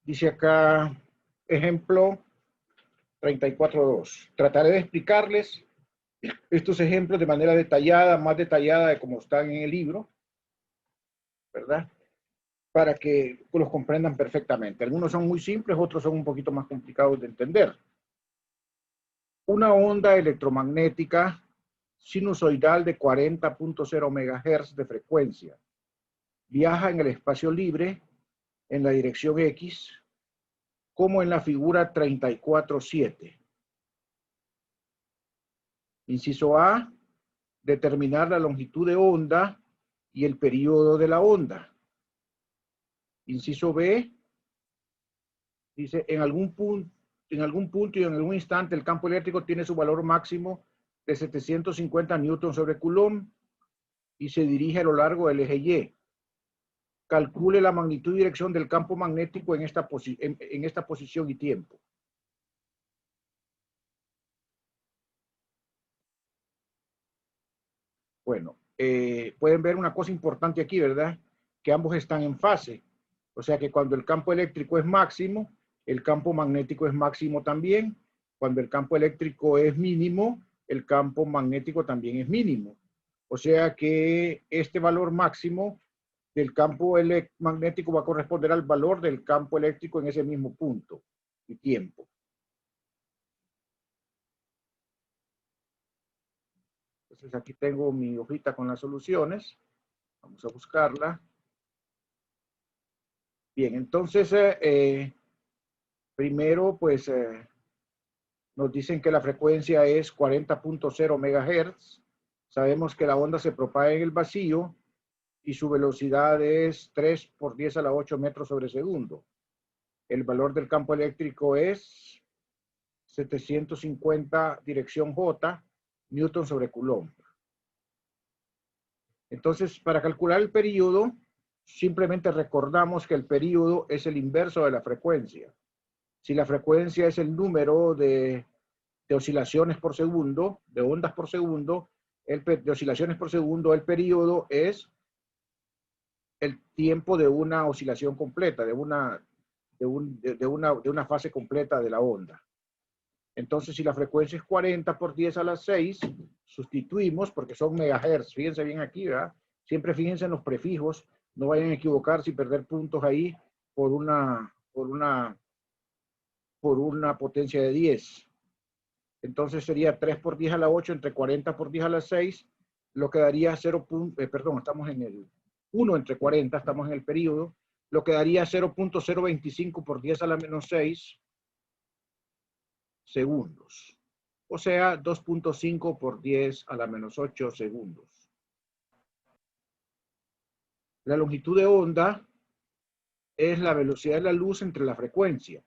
Dice acá, ejemplo 34.2. Trataré de explicarles estos ejemplos de manera detallada, más detallada de cómo están en el libro, ¿verdad? Para que los comprendan perfectamente. Algunos son muy simples, otros son un poquito más complicados de entender. Una onda electromagnética sinusoidal de 40.0 MHz de frecuencia viaja en el espacio libre en la dirección X, como en la figura 34.7. Inciso A, determinar la longitud de onda y el periodo de la onda. Inciso B, dice, en algún punto y en algún instante el campo eléctrico tiene su valor máximo de 750 newtons sobre coulomb y se dirige a lo largo del eje Y. Calcule la magnitud y dirección del campo magnético en esta posición y tiempo. Bueno, pueden ver una cosa importante aquí, ¿verdad? Que ambos están en fase. O sea que cuando el campo eléctrico es máximo, el campo magnético es máximo también. Cuando el campo eléctrico es mínimo, el campo magnético también es mínimo. O sea que este valor máximo del campo magnético va a corresponder al valor del campo eléctrico en ese mismo punto y tiempo. Entonces aquí tengo mi hojita con las soluciones. Vamos a buscarla. Bien, entonces, primero, pues, nos dicen que la frecuencia es 40.0 MHz. Sabemos que la onda se propaga en el vacío y su velocidad es 3 por 10 a la 8 metros sobre segundo. El valor del campo eléctrico es 750 dirección J, newton sobre coulomb. Entonces, para calcular el período, simplemente recordamos que el período es el inverso de la frecuencia. Si la frecuencia es el número de oscilaciones por segundo, de ondas por segundo, de oscilaciones por segundo, el período es el tiempo de una oscilación completa, de una fase completa de la onda. Entonces, si la frecuencia es 40 por 10 a la 6, sustituimos, porque son megahertz, fíjense bien aquí, ¿verdad? Siempre fíjense en los prefijos, no vayan a equivocarse y perder puntos ahí por una potencia de 10. Entonces sería 3 por 10 a la 8 entre 40 por 10 a la 6, lo que daría 0. Perdón, estamos en el 1 entre 40, estamos en el periodo, lo que daría 0.025 por 10 a la menos 6 segundos. O sea, 2.5 por 10 a la menos 8 segundos. La longitud de onda es la velocidad de la luz entre la frecuencia.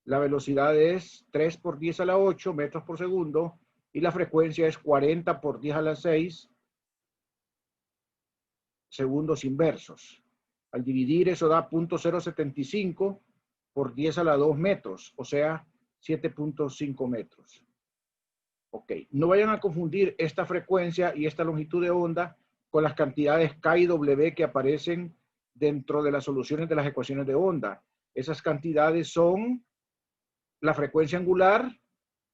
La velocidad es 3 por 10 a la 8 metros por segundo y la frecuencia es 40 por 10 a la 6 segundos inversos. Al dividir eso da 0.075 por 10 a la 2 metros, o sea, 7.5 metros. Ok, no vayan a confundir esta frecuencia y esta longitud de onda con las cantidades K y W que aparecen dentro de las soluciones de las ecuaciones de onda. Esas cantidades son la frecuencia angular,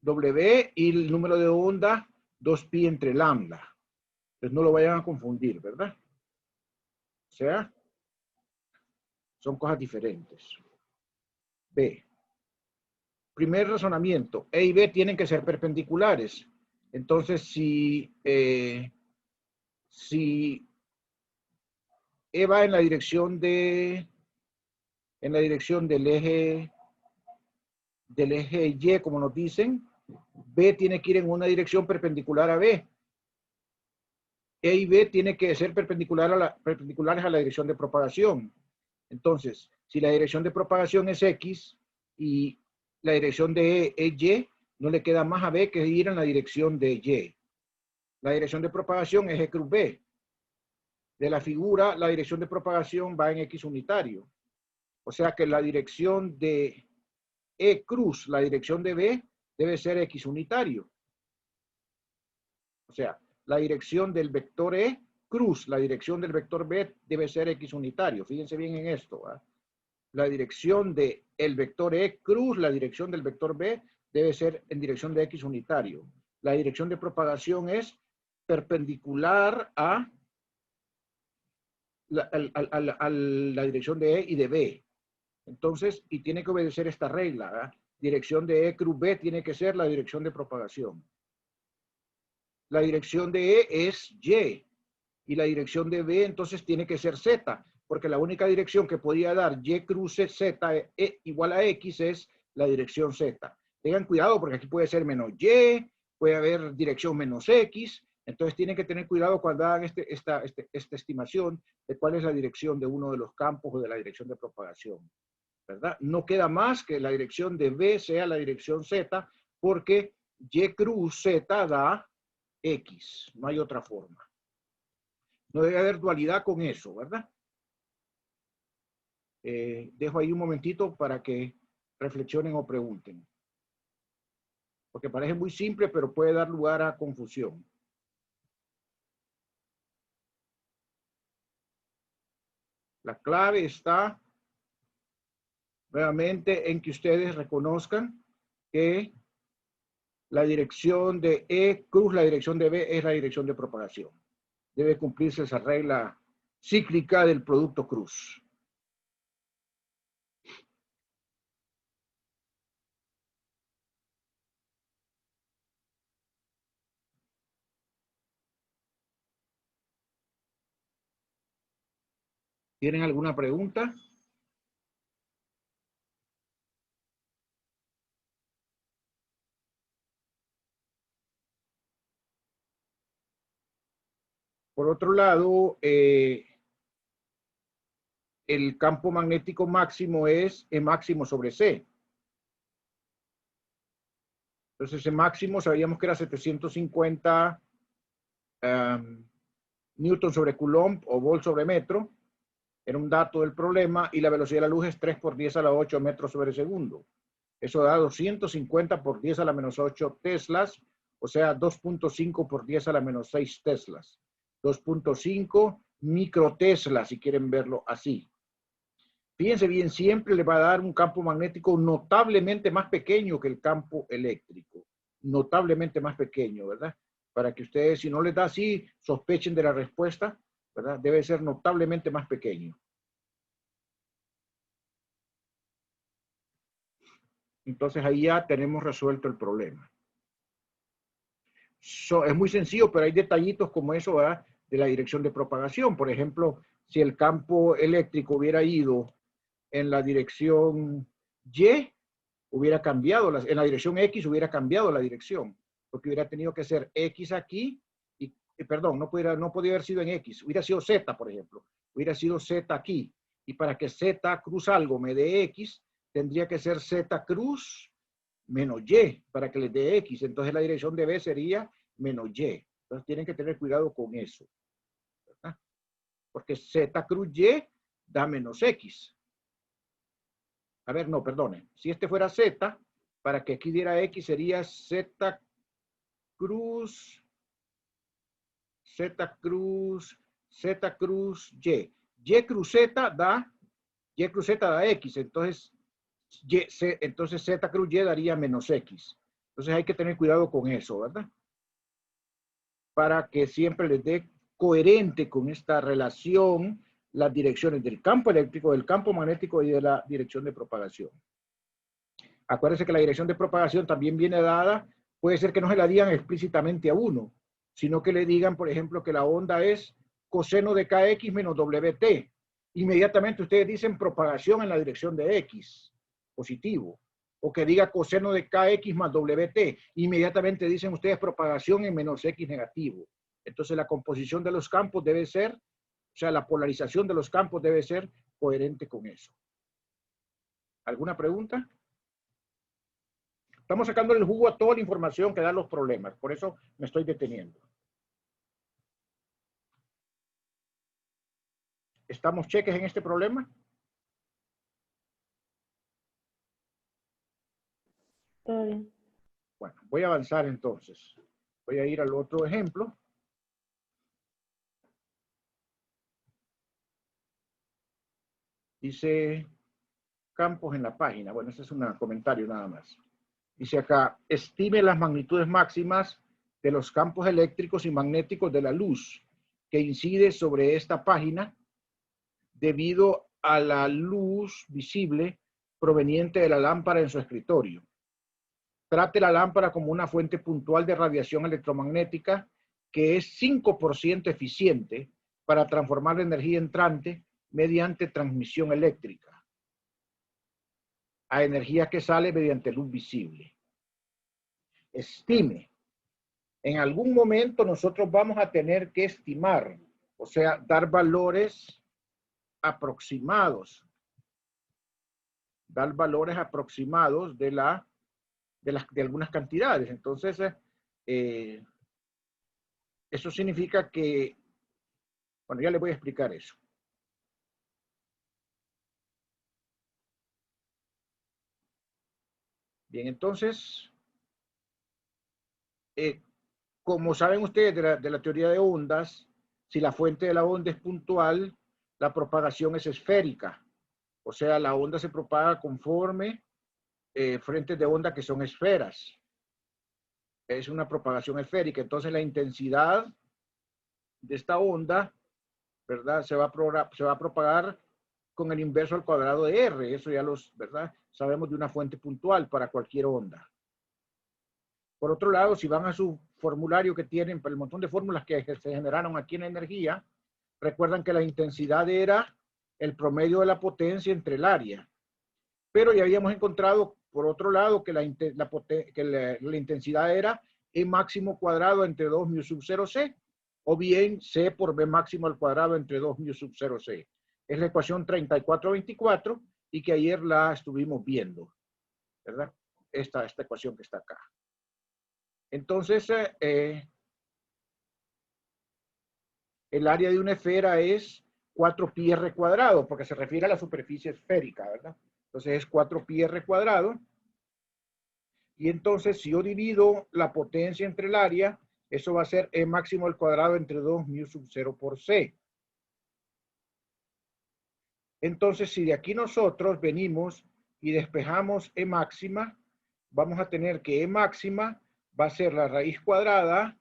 W, y el número de onda, 2pi entre lambda. Entonces no lo vayan a confundir, ¿verdad? O sea, son cosas diferentes. B. Primer razonamiento. E y B tienen que ser perpendiculares. Entonces, si E va en la dirección del eje Y, como nos dicen, B tiene que ir en una dirección perpendicular a B. E y B tienen que ser perpendiculares a la dirección de propagación. Entonces, si la dirección de propagación es X y la dirección de E es Y, no le queda más a B que ir en la dirección de Y. La dirección de propagación es E cruz B. De la figura, la dirección de propagación va en X unitario. O sea que la dirección de E cruz, la dirección de B, debe ser X unitario. O sea, la dirección del vector E cruz, la dirección del vector B, debe ser X unitario. Fíjense bien en esto, ¿verdad? la dirección de el vector E cruz la dirección del vector B debe ser en dirección de X unitario. La dirección de propagación es perpendicular a la dirección de E y de B. Entonces, y tiene que obedecer esta regla, ¿verdad? Dirección de E cruz B tiene que ser la dirección de propagación. La dirección de E es Y y la dirección de B entonces tiene que ser Z, porque la única dirección que podía dar Y cruce Z igual a X es la dirección Z. Tengan cuidado porque aquí puede ser menos Y, puede haber dirección menos X, entonces tienen que tener cuidado cuando hagan esta estimación de cuál es la dirección de uno de los campos o de la dirección de propagación, ¿verdad? No queda más que la dirección de B sea la dirección Z, porque Y cruz Z da X, no hay otra forma. No debe haber dualidad con eso, ¿verdad? Dejo ahí un momentito para que reflexionen o pregunten. Porque parece muy simple, pero puede dar lugar a confusión. La clave está nuevamente en que ustedes reconozcan que la dirección de E cruz la dirección de B es la dirección de propagación. Debe cumplirse esa regla cíclica del producto cruz. ¿Tienen alguna pregunta? Por otro lado, el campo magnético máximo es E máximo sobre C. Entonces, ese máximo sabíamos que era 750 newton sobre coulomb o volt sobre metro. Era un dato del problema y la velocidad de la luz es 3 por 10 a la 8 metros sobre segundo. Eso da 250 por 10 a la menos 8 teslas, o sea, 2.5 por 10 a la menos 6 teslas. 2.5 microteslas, si quieren verlo así. Fíjense bien, siempre le va a dar un campo magnético notablemente más pequeño que el campo eléctrico. Notablemente más pequeño, ¿verdad? Para que ustedes, si no les da así, sospechen de la respuesta, ¿verdad? Debe ser notablemente más pequeño. Entonces ahí ya tenemos resuelto el problema. Es muy sencillo, pero hay detallitos como eso, ¿verdad? De la dirección de propagación. Por ejemplo, si el campo eléctrico hubiera ido en la dirección Y, hubiera cambiado, en la dirección X hubiera cambiado la dirección, porque hubiera tenido que ser X aquí, perdón, no podía haber sido en X, hubiera sido Z, por ejemplo, hubiera sido Z aquí, y para que Z cruz algo me dé X, tendría que ser Z cruz menos Y, para que les dé X, entonces la dirección de B sería menos Y, entonces tienen que tener cuidado con eso, ¿verdad? Porque Z cruz Y da menos X. A ver, no, perdone. Si este fuera Z, para que aquí diera X sería Z cruz, Z cruz, Z cruz Y. Y cruz Z da, Y cruz Z da X. Entonces Z cruz Y daría menos X. Entonces hay que tener cuidado con eso, ¿verdad? Para que siempre les dé coherente con esta relación las direcciones del campo eléctrico, del campo magnético y de la dirección de propagación. Acuérdense que la dirección de propagación también viene dada, puede ser que no se la digan explícitamente a uno, sino que le digan, por ejemplo, que la onda es coseno de kx menos wt. Inmediatamente ustedes dicen propagación en la dirección de x, positivo. O que diga coseno de kx más wt. Inmediatamente dicen ustedes propagación en menos x negativo. Entonces la composición de los campos debe ser, o sea, la polarización de los campos debe ser coherente con eso. ¿Alguna pregunta? Estamos sacando el jugo a toda la información que dan los problemas. Por eso me estoy deteniendo. ¿Estamos cheques en este problema? Todo bien. Bueno, voy a avanzar entonces. Voy a ir al otro ejemplo. Dice, campos en la página. Bueno, ese es un comentario nada más. Dice acá, estime las magnitudes máximas de los campos eléctricos y magnéticos de la luz que incide sobre esta página debido a la luz visible proveniente de la lámpara en su escritorio. Trate la lámpara como una fuente puntual de radiación electromagnética que es 5% eficiente para transformar la energía entrante mediante transmisión eléctrica a energía que sale mediante luz visible. Estime. En algún momento nosotros vamos a tener que estimar, o sea, dar valores aproximados, de algunas cantidades. Entonces, eso significa que, bueno, ya les voy a explicar eso. Bien, entonces, como saben ustedes de la teoría de ondas, si la fuente de la onda es puntual, la propagación es esférica. O sea, la onda se propaga conforme frentes de onda que son esferas. Es una propagación esférica. Entonces, la intensidad de esta onda, ¿verdad? Se va a propagar con el inverso al cuadrado de R. Eso ya ¿verdad? Sabemos de una fuente puntual para cualquier onda. Por otro lado, si van a su formulario que tienen, para el montón de fórmulas que se generaron aquí en energía, recuerdan que la intensidad era el promedio de la potencia entre el área. Pero ya habíamos encontrado, por otro lado, que la intensidad era E máximo cuadrado entre 2 mu sub 0 C, o bien C por B máximo al cuadrado entre 2 mu sub 0 C. Es la ecuación 3424 y que ayer la estuvimos viendo, ¿verdad? Esta ecuación que está acá. Entonces, el área de una esfera es 4πr cuadrado, porque se refiere a la superficie esférica, ¿verdad? Entonces es 4πr cuadrado. Y entonces, si yo divido la potencia entre el área, eso va a ser E máximo al cuadrado entre 2 mu sub 0 por C. Entonces, si de aquí nosotros venimos y despejamos E máxima, vamos a tener que E máxima va a ser la raíz cuadrada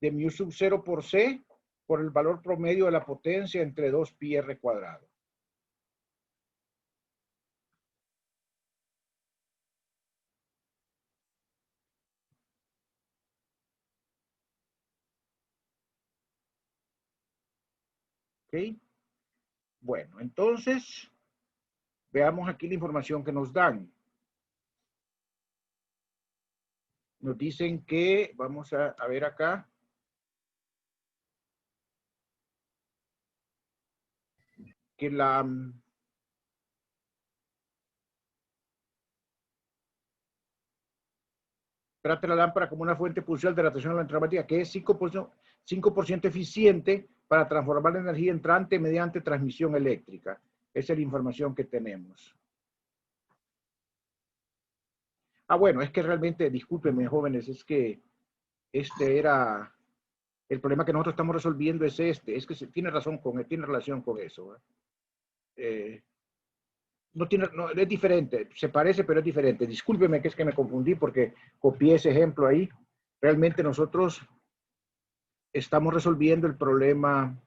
de mu sub 0 por C por el valor promedio de la potencia entre 2πr cuadrado. ¿Ok? Bueno, entonces, veamos aquí la información que nos dan. Nos dicen que, vamos a ver acá, que trata la lámpara como una fuente puntual de radiación electromagnética que es 5% eficiente para transformar la energía entrante mediante transmisión eléctrica. Esa es la información que tenemos. Ah, bueno, es que realmente, discúlpenme, jóvenes, es que era el problema que nosotros estamos resolviendo es es que tiene relación con eso. No, es diferente, se parece, pero es diferente. Discúlpeme que es que me confundí porque copié ese ejemplo ahí. Realmente nosotros estamos resolviendo el problema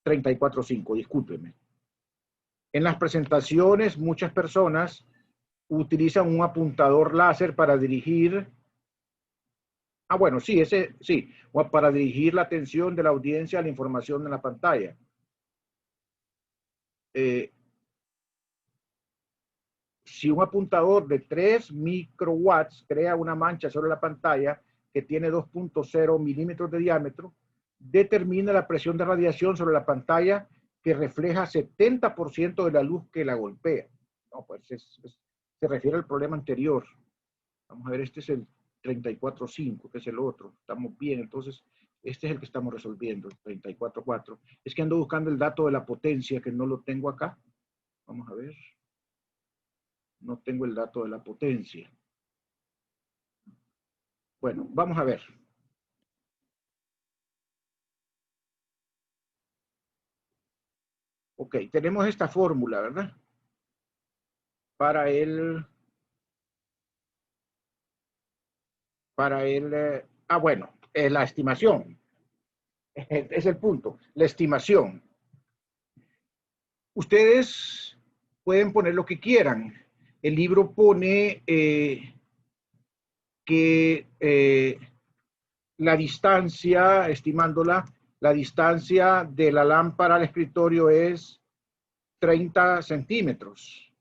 34.5, discúlpeme. En las presentaciones, muchas personas utilizan un apuntador láser para dirigir. Ah, bueno, sí, sí, para dirigir la atención de la audiencia a la información en la pantalla. Si un apuntador de 3 microwatts crea una mancha sobre la pantalla que tiene 2.0 milímetros de diámetro, determina la presión de radiación sobre la pantalla que refleja 70% de la luz que la golpea. No, pues se refiere al problema anterior. Vamos a ver, este es el 34.5, que es el otro. Estamos bien, entonces este es el que estamos resolviendo, el 34.4. Es que ando buscando el dato de la potencia, que no lo tengo acá. Vamos a ver. No tengo el dato de la potencia. Bueno, vamos a ver. Ok, tenemos esta fórmula, ¿verdad? para el, bueno, la estimación. Es el punto, la estimación. Ustedes pueden poner lo que quieran. El libro pone que la distancia, estimándola, la distancia de la lámpara al escritorio es 30 centímetros,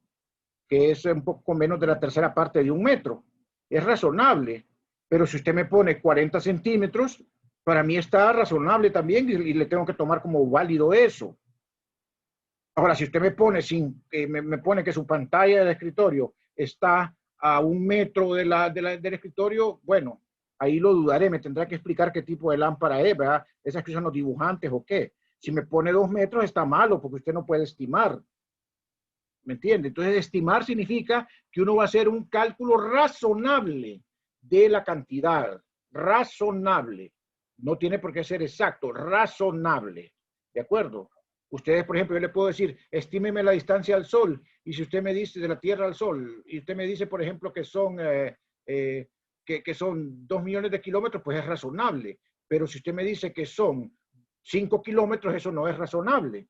que es un poco menos de la tercera parte de 1 metro. Es razonable, pero si usted me pone 40 centímetros, para mí está razonable también y le tengo que tomar como válido eso. Ahora, si usted me pone, me pone que su pantalla del escritorio está a 1 metro del escritorio, bueno, ahí lo dudaré, me tendrá que explicar qué tipo de lámpara es, ¿verdad? Esas que usan los dibujantes o qué. Si me pone 2 metros está malo porque usted no puede estimar. ¿Me entiende? Entonces, estimar significa que uno va a hacer un cálculo razonable de la cantidad. Razonable. No tiene por qué ser exacto, razonable. ¿De acuerdo? Ustedes, por ejemplo, yo le puedo decir, estímeme la distancia al Sol. Y si usted me dice de la Tierra al Sol, y usted me dice, por ejemplo, que son 2 millones de kilómetros, pues es razonable. Pero si usted me dice que son 5 kilómetros, eso no es razonable,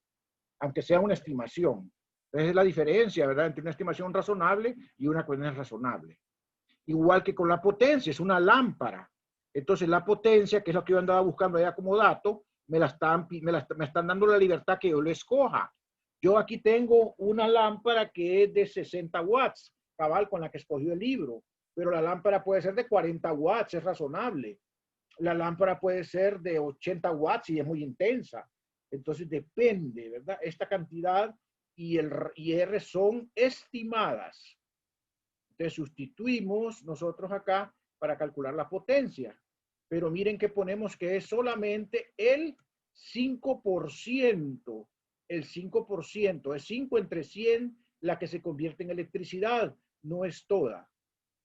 aunque sea una estimación. Esa es la diferencia, ¿verdad?, entre una estimación razonable y una que no es razonable. Igual que con la potencia, es una lámpara. Entonces la potencia, que es lo que yo andaba buscando allá como dato, me están dando la libertad que yo lo escoja. Yo aquí tengo una lámpara que es de 60 watts, cabal, con la que escogió el libro, pero la lámpara puede ser de 40 watts, es razonable. La lámpara puede ser de 80 watts y es muy intensa. Entonces depende, ¿verdad? Esta cantidad y R son estimadas. Entonces sustituimos nosotros acá para calcular la potencia. Pero miren que ponemos que es solamente el 5%. El 5%, es 5 entre 100 la que se convierte en electricidad, no es toda.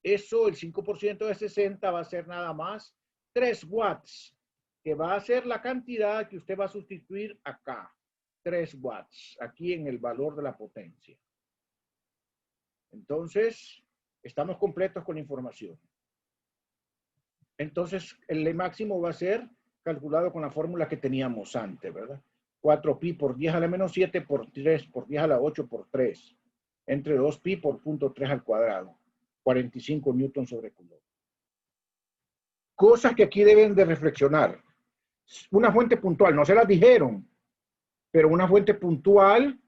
Eso, el 5% de 60 va a ser nada más 3 watts, que va a ser la cantidad que usted va a sustituir acá. 3 watts, aquí en el valor de la potencia. Entonces, estamos completos con la información. Entonces, el máximo va a ser calculado con la fórmula que teníamos antes, ¿verdad? 4pi por 10 a la menos 7 por 3 por 10 a la 8 por 3. Entre 2pi por 0.3 al cuadrado. 45 newtons sobre coulomb. Cosas que aquí deben de reflexionar. Una fuente puntual, no se las dijeron, pero una fuente puntual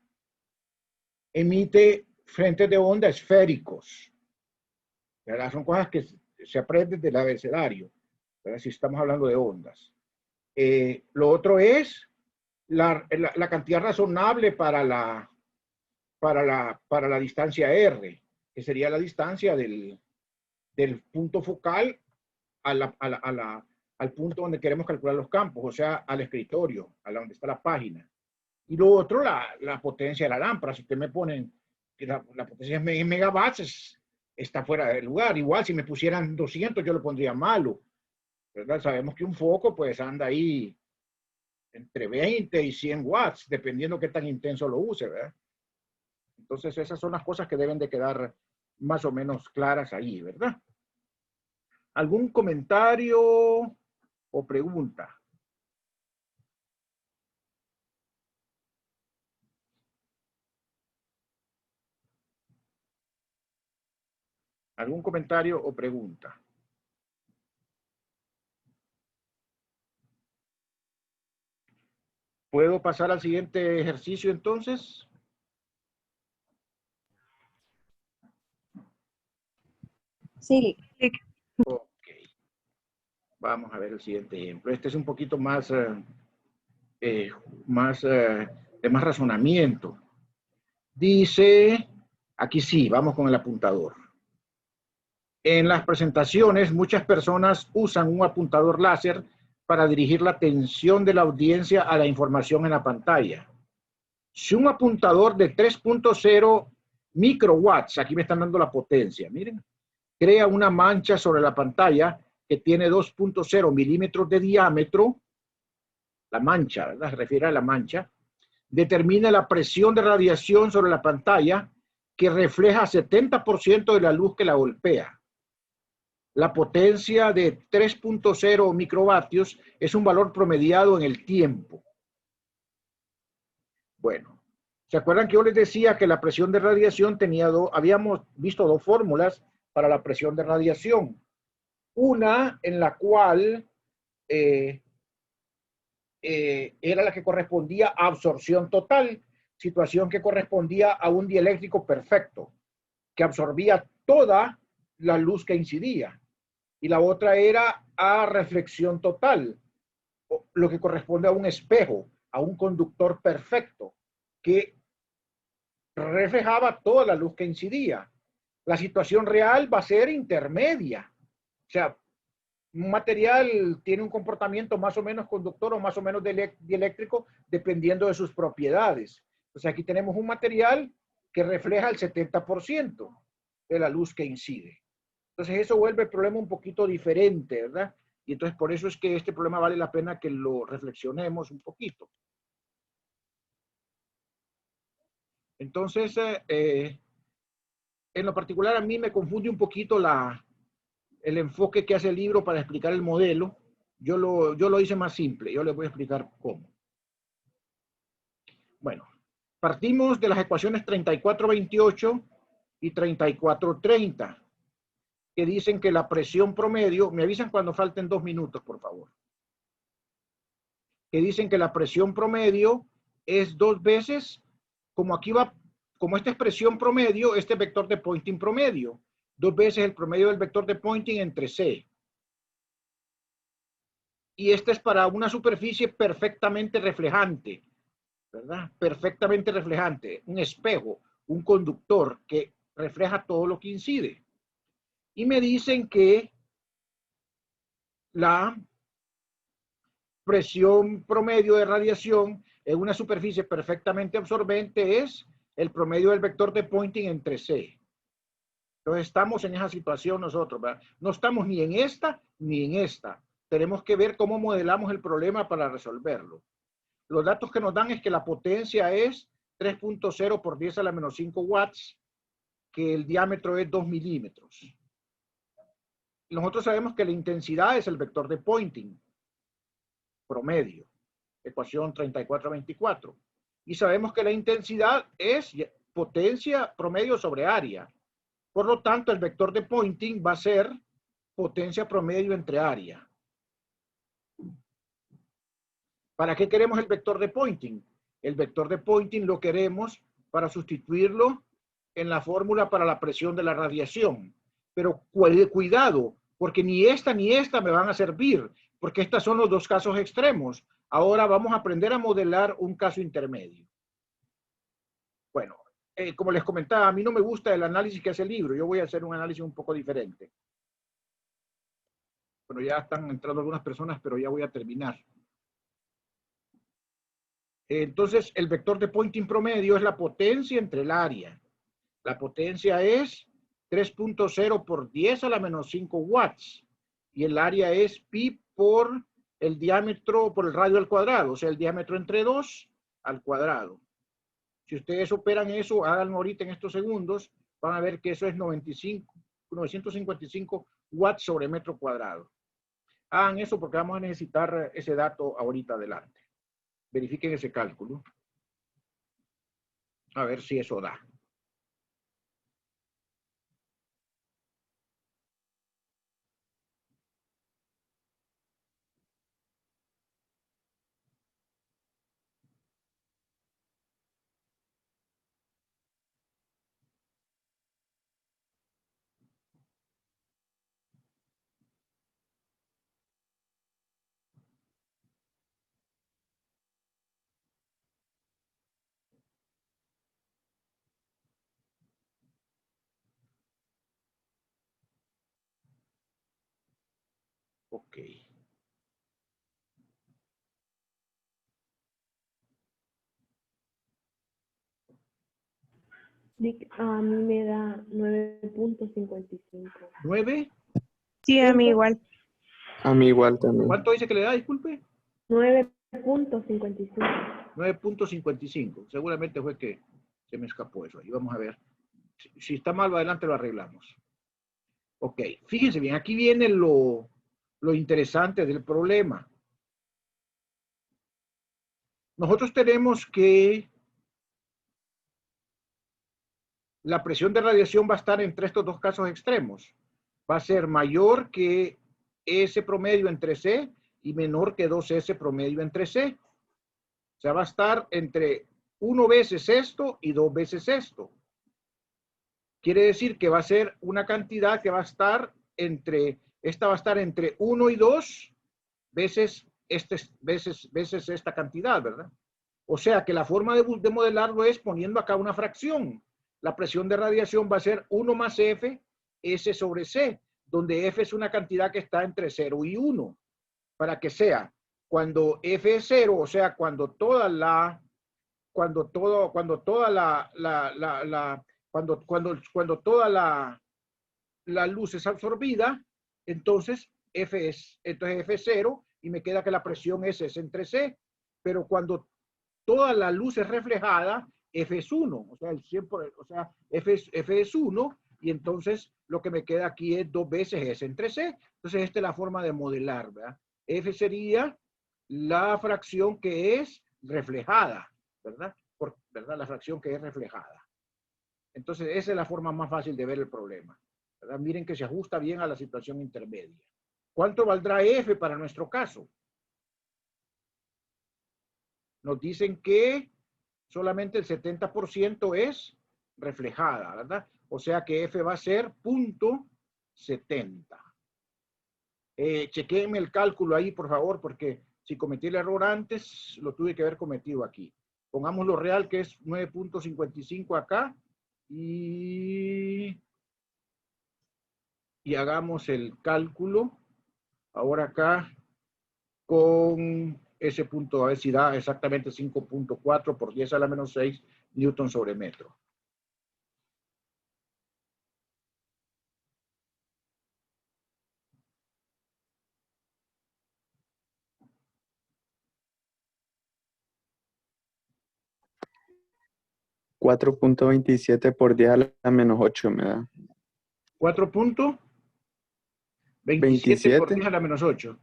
emite frentes de onda esféricos. ¿Verdad? Son cosas que se aprenden del abecedario, ¿verdad? Si estamos hablando de ondas. Lo otro es la cantidad razonable para la distancia R, que sería la distancia del punto focal al punto donde queremos calcular los campos, o sea, al escritorio, a donde está la página. Y lo otro, la potencia de la lámpara. Si usted me ponen que la potencia es en megawatts, está fuera de lugar. Igual, si me pusieran 200, yo lo pondría malo, ¿verdad? Sabemos que un foco, pues, anda ahí entre 20 y 100 watts, dependiendo qué tan intenso lo use, ¿verdad? Entonces, esas son las cosas que deben de quedar más o menos claras ahí, ¿verdad? ¿Algún comentario o pregunta? ¿Algún comentario o pregunta? ¿Puedo pasar al siguiente ejercicio entonces? Sí. Ok. Vamos a ver el siguiente ejemplo. Este es un poquito más, de más razonamiento. Dice, aquí sí, vamos con el apuntador. En las presentaciones, muchas personas usan un apuntador láser para dirigir la atención de la audiencia a la información en la pantalla. Si un apuntador de 3.0 microwatts, aquí me están dando la potencia, miren, crea una mancha sobre la pantalla que tiene 2.0 milímetros de diámetro, la mancha, ¿verdad? Se refiere a la mancha, determina la presión de radiación sobre la pantalla que refleja 70% de la luz que la golpea. La potencia de 3.0 microvatios es un valor promediado en el tiempo. Bueno, ¿se acuerdan que yo les decía que la presión de radiación tenía habíamos visto dos fórmulas para la presión de radiación? Una en la cual era la que correspondía a absorción total, situación que correspondía a un dieléctrico perfecto, que absorbía toda la luz que incidía. Y la otra era a reflexión total, lo que corresponde a un espejo, a un conductor perfecto, que reflejaba toda la luz que incidía. La situación real va a ser intermedia. O sea, un material tiene un comportamiento más o menos conductor o más o menos dieléctrico dependiendo de sus propiedades. Entonces aquí tenemos un material que refleja el 70% de la luz que incide. Entonces eso vuelve el problema un poquito diferente, ¿verdad? Y entonces por eso es que este problema vale la pena que lo reflexionemos un poquito. Entonces, en lo particular a mí me confunde un poquito el enfoque que hace el libro para explicar el modelo. Yo lo hice más simple, yo les voy a explicar cómo. Bueno, partimos de las ecuaciones 3428 y 3430, que dicen que la presión promedio, me avisan cuando falten 2 minutos, por favor, que dicen que la presión promedio es 2 veces, como aquí va, como esta expresión promedio, este vector de Poynting promedio, 2 veces el promedio del vector de Poynting entre C. Y esta es para una superficie perfectamente reflejante, ¿verdad? Perfectamente reflejante, un espejo, un conductor que refleja todo lo que incide. Y me dicen que la presión promedio de radiación en una superficie perfectamente absorbente es el promedio del vector de Poynting entre C. Entonces estamos en esa situación nosotros, ¿verdad? No estamos ni en esta ni en esta. Tenemos que ver cómo modelamos el problema para resolverlo. Los datos que nos dan es que la potencia es 3.0 por 10 a la menos 5 watts, que el diámetro es 2 milímetros. Nosotros sabemos que la intensidad es el vector de Poynting promedio, ecuación 3424. Y sabemos que la intensidad es potencia promedio sobre área. Por lo tanto, el vector de Poynting va a ser potencia promedio entre área. ¿Para qué queremos el vector de Poynting? El vector de Poynting lo queremos para sustituirlo en la fórmula para la presión de la radiación. Pero cuidado, porque ni esta me van a servir, porque estos son los dos casos extremos. Ahora vamos a aprender a modelar un caso intermedio. Bueno, como les comentaba, a mí no me gusta el análisis que hace el libro. Yo voy a hacer un análisis un poco diferente. Bueno, ya están entrando algunas personas, pero ya voy a terminar. Entonces, el vector de Poynting promedio es la potencia entre el área. La potencia es 3.0 por 10 a la menos 5 watts. Y el área es pi por el diámetro, por el radio al cuadrado. O sea, el diámetro entre 2 al cuadrado. Si ustedes operan eso, háganlo ahorita en estos segundos, van a ver que eso es 955 watts sobre metro cuadrado. Hagan eso porque vamos a necesitar ese dato ahorita adelante. Verifiquen ese cálculo. A ver si eso da. Ok. A mí me da 9.55. ¿9? Sí, a mí igual. A mí igual también. ¿Cuánto dice que le da? Disculpe. 9.55. 9.55. Seguramente fue que se me escapó eso. Ahí vamos a ver. Si está mal, adelante lo arreglamos. Ok, fíjense bien, aquí viene lo interesante del problema. Nosotros tenemos que la presión de radiación va a estar entre estos dos casos extremos. Va a ser mayor que S promedio entre C y menor que 2S promedio entre C. O sea, va a estar entre 1 veces esto y 2 veces esto. Quiere decir que va a ser una cantidad que va a estar entre, esta va a estar entre 1 y 2 veces, veces esta cantidad, ¿verdad? O sea que la forma de modelarlo es poniendo acá una fracción. La presión de radiación va a ser 1 más F, S sobre C, donde F es una cantidad que está entre 0 y 1, para que sea, cuando F es 0, o sea, cuando toda la luz es absorbida, entonces F es 0 y me queda que la presión es entre C, pero cuando toda la luz es reflejada, F es 1, o sea, F es 1, y entonces lo que me queda aquí es 2 veces S entre C. Entonces esta es la forma de modelar, ¿verdad? F sería la fracción que es reflejada, ¿verdad? ¿Verdad? La fracción que es reflejada. Entonces esa es la forma más fácil de ver el problema, ¿verdad? Miren que se ajusta bien a la situación intermedia. ¿Cuánto valdrá F para nuestro caso? Nos dicen que solamente el 70% es reflejada, ¿verdad? O sea que F va a ser 0.70. Chequenme el cálculo ahí, por favor, porque si cometí el error antes, lo tuve que haber cometido aquí. Pongamos lo real, que es 9.55 acá, y hagamos el cálculo. Ahora acá, con ese punto, a ver si da exactamente 5.4 por 10 a la menos 6 newton sobre metro. $4.27 por 10 a la menos 8 me da. 4.27 por 10 a la menos 8.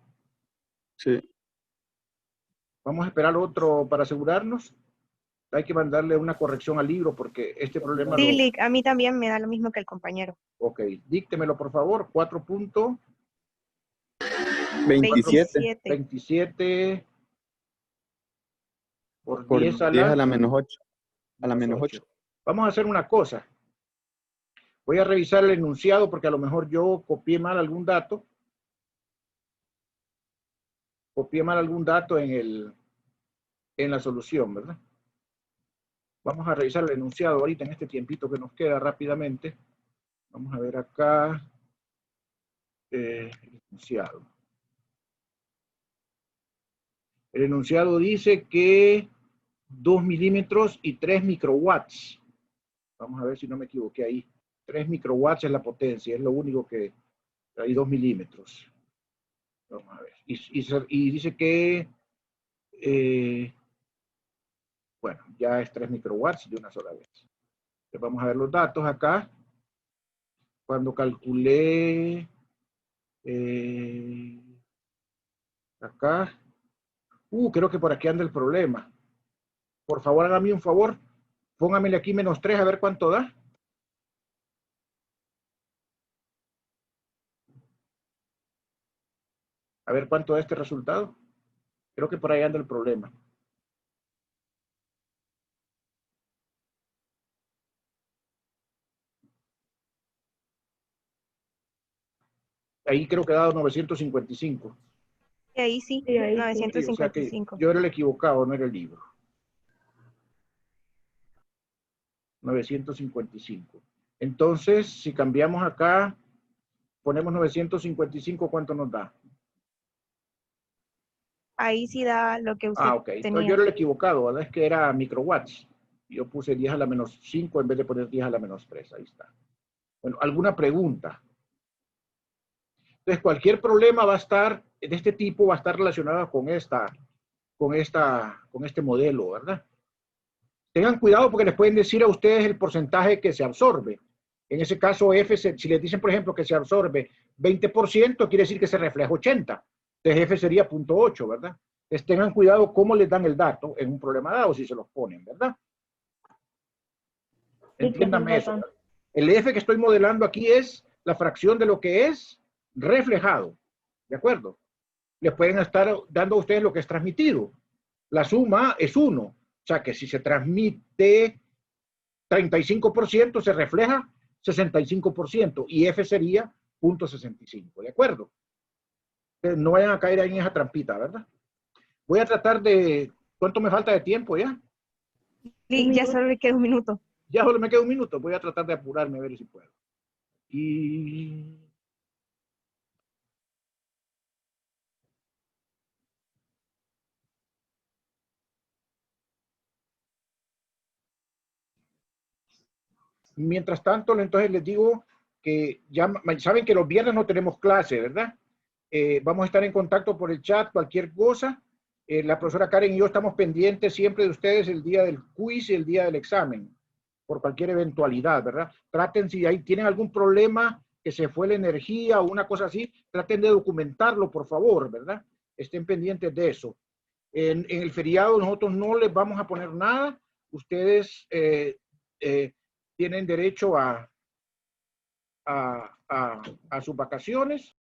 Sí. Vamos a esperar otro para asegurarnos. Hay que mandarle una corrección al libro porque este problema Sí, Lick, a mí también me da lo mismo que el compañero. Ok, díctemelo por favor. 4.27 por por 10 10 a la menos 8. A la menos 8. Vamos a hacer una cosa. Voy a revisar el enunciado porque a lo mejor yo copié mal algún dato. Copié mal algún dato en la solución, ¿verdad? Vamos a revisar el enunciado ahorita en este tiempito que nos queda rápidamente. Vamos a ver acá el enunciado. El enunciado dice que 2 milímetros y 3 microwatts. Vamos a ver si no me equivoqué ahí. 3 microwatts es la potencia, es lo único que hay 2 milímetros. Vamos a ver. Y dice que, bueno, ya es 3 microwatts de una sola vez. Entonces vamos a ver los datos acá. Cuando calculé acá, creo que por aquí anda el problema. Por favor, hágame un favor. Póngamele aquí menos 3 a ver cuánto da. A ver cuánto da este resultado. Creo que por ahí anda el problema. Ahí creo que ha dado 955. Y ahí sí, Sí, ahí sí. 955. Sí, o sea que yo era el equivocado, no era el libro. 955. Entonces, si cambiamos acá, ponemos 955, ¿cuánto nos da? Ahí sí da lo que usted Ok. Entonces, tenía. yo era el equivocado, ¿verdad? Es que era microwatts. Yo puse 10 a la menos 5 en vez de poner 10 a la menos 3. Ahí está. Bueno, ¿alguna pregunta? Entonces, cualquier problema va a estar, de este tipo, va a estar relacionado con este modelo, ¿verdad? Tengan cuidado porque les pueden decir a ustedes el porcentaje que se absorbe. En ese caso, F, si les dicen, por ejemplo, que se absorbe 20%, quiere decir que se refleja 80%. Entonces, F sería 0.8, ¿verdad? Entonces, tengan cuidado cómo les dan el dato en un problema dado, si se los ponen, ¿verdad? Entiéndanme eso. El F que estoy modelando aquí es la fracción de lo que es reflejado. ¿De acuerdo? Les pueden estar dando a ustedes lo que es transmitido. La suma es 1. O sea que si se transmite 35%, se refleja 65%. Y F sería 0.65. ¿De acuerdo? Entonces, no vayan a caer ahí en esa trampita, ¿verdad? Voy a tratar de... ¿Cuánto me falta de tiempo ya? Sí, ya solo le queda un minuto. Ya solo me queda un minuto. Voy a tratar de apurarme a ver si puedo. Y... mientras tanto, entonces les digo que ya saben que los viernes no tenemos clase, ¿verdad? Vamos a estar en contacto por el chat, cualquier cosa. La profesora Karen y yo estamos pendientes siempre de ustedes el día del quiz y el día del examen, por cualquier eventualidad, ¿verdad? Traten, si ahí tienen algún problema, que se fue la energía o una cosa así, traten de documentarlo, por favor, ¿verdad? Estén pendientes de eso. En el feriado nosotros no les vamos a poner nada. Ustedes tienen derecho a sus vacaciones.